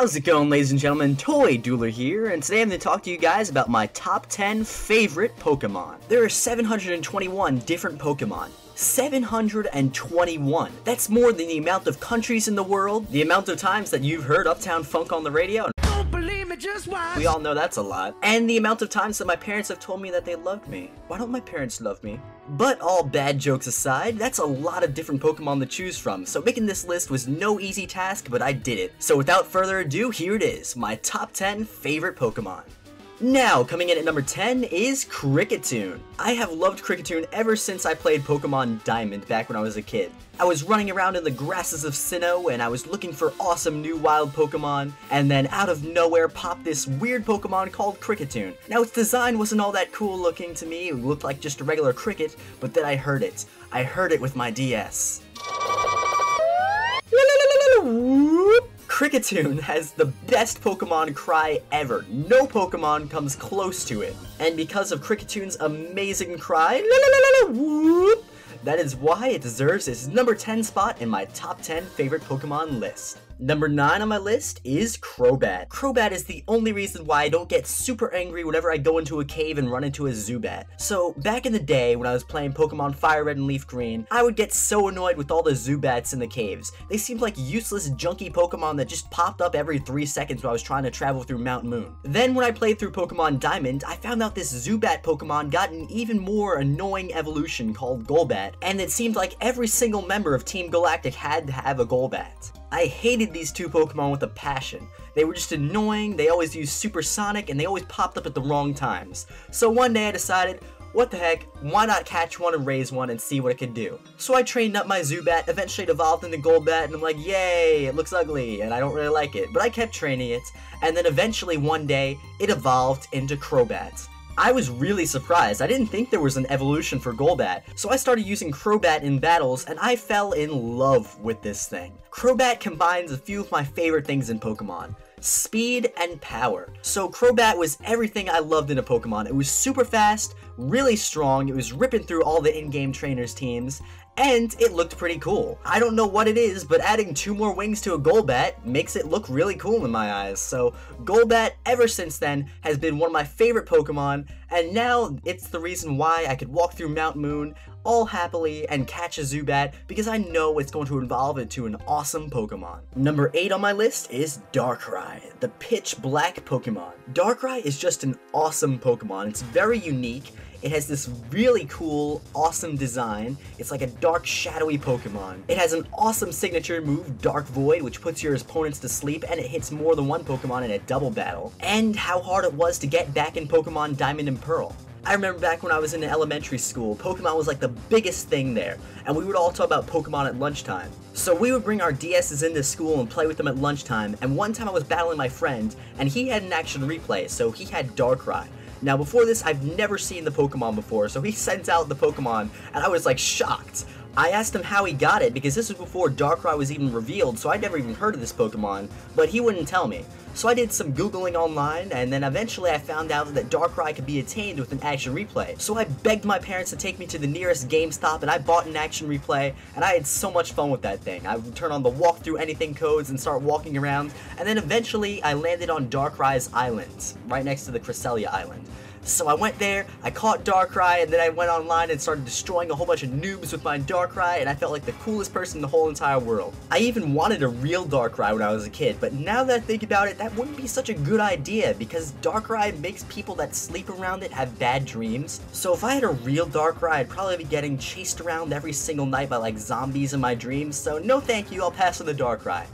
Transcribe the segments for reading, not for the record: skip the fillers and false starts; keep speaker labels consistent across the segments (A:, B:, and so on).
A: How's it going, ladies and gentlemen? ToyDualer here, and today I'm going to talk to you guys about my top 10 favorite Pokemon. There are 721 different Pokemon. 721. That's more than the amount of countries in the world, the amount of times that you've heard Uptown Funk on the radio. Don't believe me, just watch. We all know that's a lot. And the amount of times that my parents have told me that they loved me. Why don't my parents love me? But all bad jokes aside, that's a lot of different Pokemon to choose from, so making this list was no easy task, but I did it. So without further ado, here it is, my top 10 favorite Pokemon. Now, coming in at number 10 is Cricketun. I have loved Cricketun ever since I played Pokemon Diamond back when I was a kid. I was running around in the grasses of Sinnoh, and I was looking for awesome new wild Pokemon, and then out of nowhere popped this weird Pokemon called Cricketun. Now, its design wasn't all that cool looking to me, it looked like just a regular cricket, but then I heard it. I heard it with my DS. Cricketun has the best Pokemon cry ever. No Pokemon comes close to it. And because of Cricketun's amazing cry, that is why it deserves its number 10 spot in my top 10 favorite Pokemon list. Number 9 on my list is Crobat. Crobat is the only reason why I don't get super angry whenever I go into a cave and run into a Zubat. So, back in the day when I was playing Pokemon Fire Red and Leaf Green, I would get so annoyed with all the Zubats in the caves. They seemed like useless, junky Pokemon that just popped up every 3 seconds when I was trying to travel through Mount Moon. Then when I played through Pokemon Diamond, I found out this Zubat Pokemon got an even more annoying evolution called Golbat, and it seemed like every single member of Team Galactic had to have a Golbat. I hated these two Pokemon with a passion. They were just annoying, they always used Supersonic, and they always popped up at the wrong times. So one day I decided, what the heck, why not catch one and raise one and see what it could do? So I trained up my Zubat, eventually it evolved into Golbat, and I'm like, yay, it looks ugly, and I don't really like it. But I kept training it, and then eventually one day, it evolved into Crobat. I was really surprised. I didn't think there was an evolution for Golbat, so I started using Crobat in battles, and I fell in love with this thing. Crobat combines a few of my favorite things in Pokemon. Speed and power. So Crobat was everything I loved in a Pokemon. It was super fast, really strong, it was ripping through all the in-game trainers' teams, and it looked pretty cool. I don't know what it is, but adding 2 more wings to a Golbat makes it look really cool in my eyes. So Golbat, ever since then, has been one of my favorite Pokemon, and now it's the reason why I could walk through Mount Moon all happily and catch a Zubat, because I know it's going to evolve into an awesome Pokemon. Number 8 on my list is Darkrai, the pitch black Pokemon. Darkrai is just an awesome Pokemon. It's very unique. It has this really cool, awesome design. It's like a dark, shadowy Pokemon. It has an awesome signature move, Dark Void, which puts your opponents to sleep, and it hits more than one Pokemon in a double battle. And how hard it was to get back in Pokemon Diamond and Pearl. I remember back when I was in elementary school, Pokemon was like the biggest thing there, and we would all talk about Pokemon at lunchtime. So we would bring our DSs into school and play with them at lunchtime, and one time I was battling my friend, and he had an action replay, so he had Darkrai. Now before this, I've never seen the Pokemon before, so he sends out the Pokemon, and I was like shocked. I asked him how he got it, because this was before Darkrai was even revealed, so I'd never even heard of this Pokemon, but he wouldn't tell me. So I did some googling online, and then eventually I found out that Darkrai could be attained with an action replay. So I begged my parents to take me to the nearest GameStop, and I bought an action replay, and I had so much fun with that thing. I would turn on the walk through anything codes and start walking around, and then eventually I landed on Darkrai's island, right next to the Cresselia Island. So I went there, I caught Darkrai, and then I went online and started destroying a whole bunch of noobs with my Darkrai, and I felt like the coolest person in the whole entire world. I even wanted a real Darkrai when I was a kid, but now that I think about it, that wouldn't be such a good idea, because Darkrai makes people that sleep around it have bad dreams. So if I had a real Darkrai, I'd probably be getting chased around every single night by like zombies in my dreams, so no thank you, I'll pass on the Darkrai.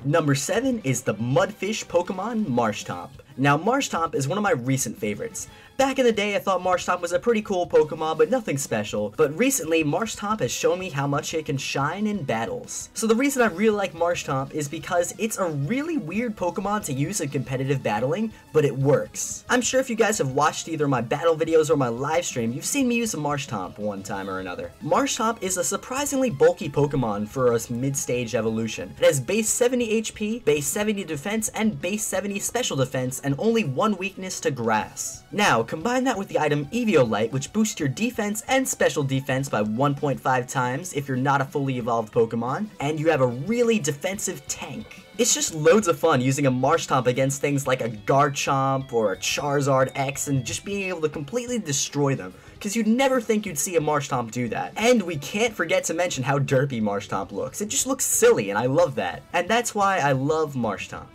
A: Number 7 is the Mudfish Pokemon Marshtomp. Now Marshtomp is one of my recent favorites. Back in the day I thought Marshtomp was a pretty cool Pokemon, but nothing special, but recently Marshtomp has shown me how much it can shine in battles. So the reason I really like Marshtomp is because it's a really weird Pokemon to use in competitive battling, but it works. I'm sure if you guys have watched either my battle videos or my live stream, you've seen me use a Marshtomp one time or another. Marshtomp is a surprisingly bulky Pokemon for a mid-stage evolution. It has base 70 HP, base 70 defense, and base 70 special defense, and only 1 weakness to grass. Now, combine that with the item Eviolite, which boosts your defense and special defense by 1.5 times if you're not a fully evolved Pokemon, and you have a really defensive tank. It's just loads of fun using a Marshtomp against things like a Garchomp or a Charizard X and just being able to completely destroy them, because you'd never think you'd see a Marshtomp do that. And we can't forget to mention how derpy Marshtomp looks. It just looks silly, and I love that. And that's why I love Marshtomp.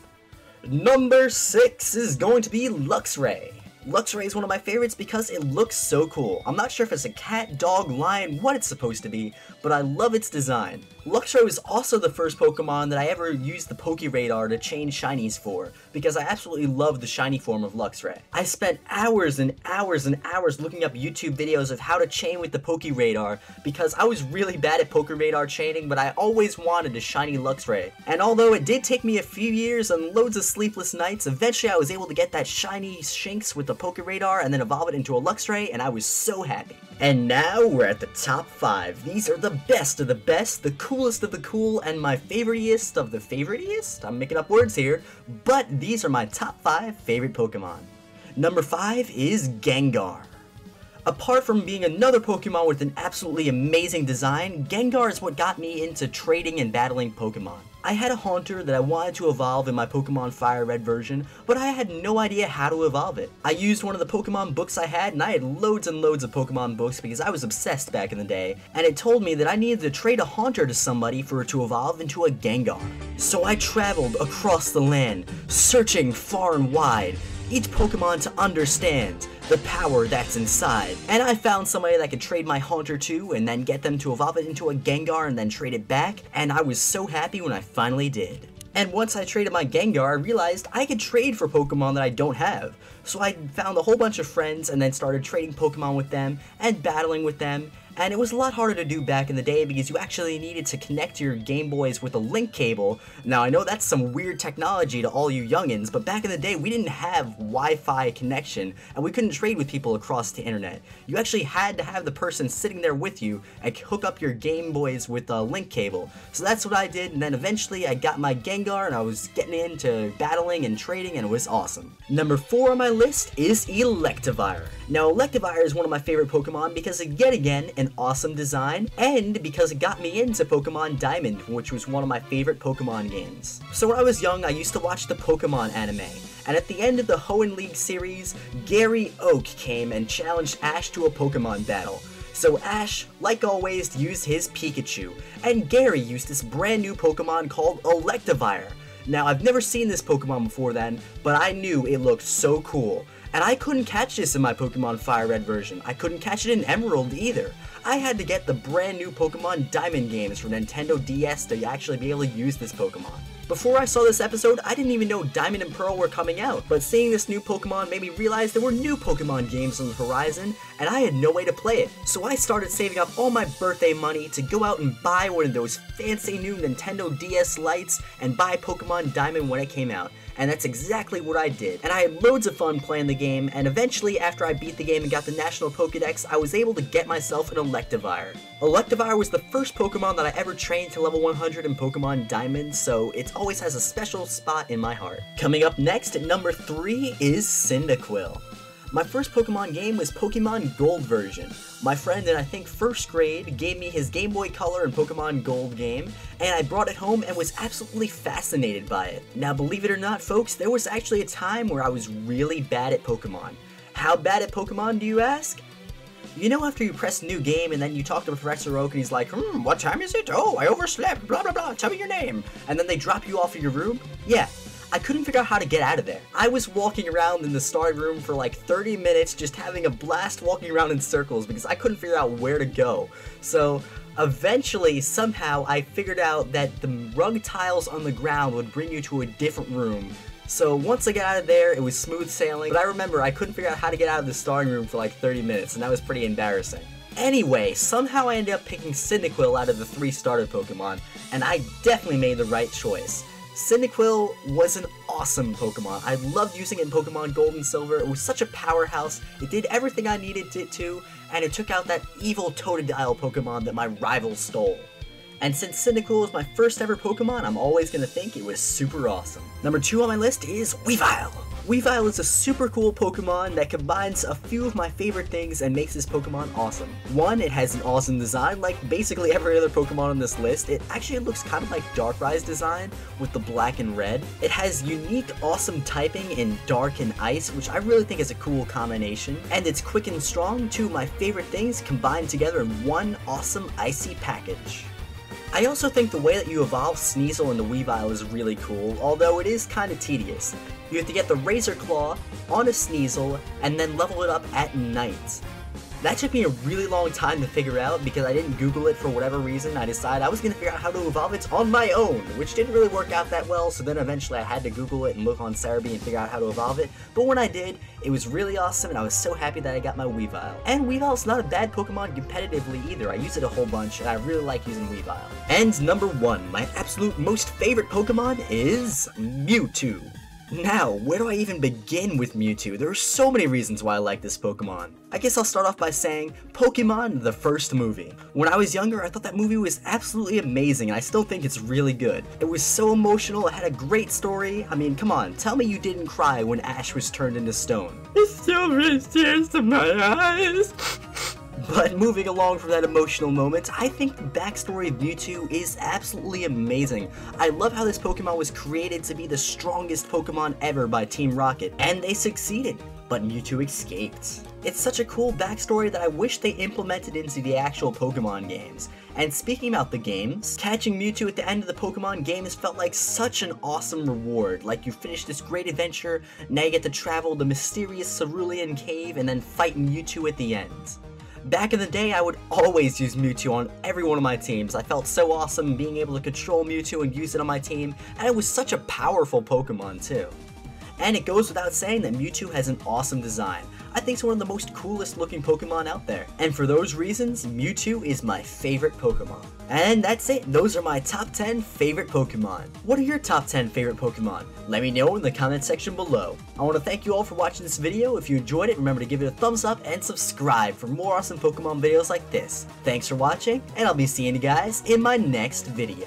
A: Number 6 is going to be Luxray. Luxray is one of my favorites because it looks so cool. I'm not sure if it's a cat, dog, lion, what it's supposed to be, but I love its design. Luxray was also the first Pokemon that I ever used the Pokeradar to chain shinies for, because I absolutely love the shiny form of Luxray. I spent hours and hours and hours looking up YouTube videos of how to chain with the Pokeradar, because I was really bad at Pokeradar chaining, but I always wanted a shiny Luxray. And although it did take me a few years and loads of sleepless nights, eventually I was able to get that shiny Shinx with the Pokeradar and then evolve it into a Luxray, and I was so happy. And now we're at the top 5. These are the best of the best, the coolest of the cool, and my favoriteest of the favoriteest? I'm making up words here, but these are my top 5 favorite Pokemon. Number 5 is Gengar. Apart from being another Pokemon with an absolutely amazing design, Gengar is what got me into trading and battling Pokemon. I had a Haunter that I wanted to evolve in my Pokemon Fire Red version, but I had no idea how to evolve it. I used one of the Pokemon books I had, and I had loads and loads of Pokemon books because I was obsessed back in the day, and it told me that I needed to trade a Haunter to somebody for it to evolve into a Gengar. So I traveled across the land, searching far and wide, each Pokemon to understand the power that's inside. And I found somebody that could trade my Haunter to and then get them to evolve it into a Gengar and then trade it back, and I was so happy when I finally did. And once I traded my Gengar, I realized I could trade for Pokemon that I don't have. So I found a whole bunch of friends and then started trading Pokemon with them and battling with them. And it was a lot harder to do back in the day because you actually needed to connect your Game Boys with a link cable. Now I know that's some weird technology to all you youngins, but back in the day we didn't have Wi-Fi connection and we couldn't trade with people across the internet. You actually had to have the person sitting there with you and hook up your Game Boys with a link cable. So that's what I did, and then eventually I got my Gengar and I was getting into battling and trading, and it was awesome. Number 4 on my list is Electivire. Now Electivire is one of my favorite Pokemon because yet again, an awesome design, and because it got me into Pokemon Diamond, which was one of my favorite Pokemon games. So when I was young, I used to watch the Pokemon anime, and at the end of the Hoenn League series, Gary Oak came and challenged Ash to a Pokemon battle. So Ash, like always, used his Pikachu, and Gary used this brand new Pokemon called Electivire. Now, I've never seen this Pokemon before then, but I knew it looked so cool. And I couldn't catch this in my Pokemon Fire Red version. I couldn't catch it in Emerald either. I had to get the brand new Pokemon Diamond games for Nintendo DS to actually be able to use this Pokemon. Before I saw this episode, I didn't even know Diamond and Pearl were coming out, but seeing this new Pokemon made me realize there were new Pokemon games on the horizon, and I had no way to play it. So I started saving up all my birthday money to go out and buy one of those fancy new Nintendo DS Lites and buy Pokemon Diamond when it came out. And that's exactly what I did. And I had loads of fun playing the game, and eventually after I beat the game and got the National Pokedex, I was able to get myself an Electivire. Electivire was the first Pokemon that I ever trained to level 100 in Pokemon Diamond, so it always has a special spot in my heart. Coming up next at number 3 is Cyndaquil. My first Pokemon game was Pokemon Gold version. My friend in I think first grade gave me his Game Boy Color and Pokemon Gold game, and I brought it home and was absolutely fascinated by it. Now believe it or not folks, there was actually a time where I was really bad at Pokemon. How bad at Pokemon do you ask? You know after you press new game and then you talk to Professor Oak and he's like, what time is it? Oh, I overslept, blah blah blah, tell me your name. And then they drop you off of your room? Yeah. I couldn't figure out how to get out of there. I was walking around in the starting room for like 30 minutes just having a blast walking around in circles because I couldn't figure out where to go. So eventually, somehow, I figured out that the rug tiles on the ground would bring you to a different room. So once I got out of there, it was smooth sailing, but I remember I couldn't figure out how to get out of the starting room for like 30 minutes, and that was pretty embarrassing. Anyway, somehow I ended up picking Cyndaquil out of the 3 starter Pokemon, and I definitely made the right choice. Cyndaquil was an awesome Pokemon. I loved using it in Pokemon Gold and Silver. It was such a powerhouse. It did everything I needed it to, and it took out that evil Totodile Pokemon that my rival stole. And since Cyndaquil was my first ever Pokemon, I'm always going to think it was super awesome. Number 2 on my list is Weavile. Weavile is a super cool Pokemon that combines a few of my favorite things and makes this Pokemon awesome. One, it has an awesome design, like basically every other Pokemon on this list. It actually looks kind of like Darkrai's design with the black and red. It has unique, awesome typing in Dark and Ice, which I really think is a cool combination. And it's quick and strong, two of my favorite things combined together in one awesome icy package. I also think the way that you evolve Sneasel into Weavile is really cool, although it is kind of tedious. You have to get the Razor Claw on a Sneasel and then level it up at night. That took me a really long time to figure out because I didn't Google it for whatever reason. I decided I was going to figure out how to evolve it on my own, which didn't really work out that well, so then eventually I had to Google it and look on Cerebi and figure out how to evolve it. But when I did, it was really awesome and I was so happy that I got my Weavile. And Weavile's not a bad Pokemon competitively either. I use it a whole bunch and I really like using Weavile. And number 1, my absolute most favorite Pokemon is Mewtwo. Now, where do I even begin with Mewtwo? There are so many reasons why I like this Pokemon. I guess I'll start off by saying, Pokemon, the first movie. When I was younger, I thought that movie was absolutely amazing, and I still think it's really good. It was so emotional, it had a great story. I mean, come on, tell me you didn't cry when Ash was turned into stone. It still brings tears to my eyes. But moving along from that emotional moment, I think the backstory of Mewtwo is absolutely amazing. I love how this Pokemon was created to be the strongest Pokemon ever by Team Rocket, and they succeeded, but Mewtwo escaped. It's such a cool backstory that I wish they implemented into the actual Pokemon games. And speaking about the games, catching Mewtwo at the end of the Pokemon games felt like such an awesome reward. Like you finished this great adventure, now you get to travel the mysterious Cerulean Cave and then fight Mewtwo at the end. Back in the day, I would always use Mewtwo on every one of my teams. I felt so awesome being able to control Mewtwo and use it on my team, and it was such a powerful Pokemon too. And it goes without saying that Mewtwo has an awesome design. I think it's one of the most coolest looking Pokemon out there. And for those reasons, Mewtwo is my favorite Pokemon. And that's it, those are my top 10 favorite Pokemon. What are your top 10 favorite Pokemon? Let me know in the comment section below. I want to thank you all for watching this video. If you enjoyed it, remember to give it a thumbs up and subscribe for more awesome Pokemon videos like this. Thanks for watching, and I'll be seeing you guys in my next video.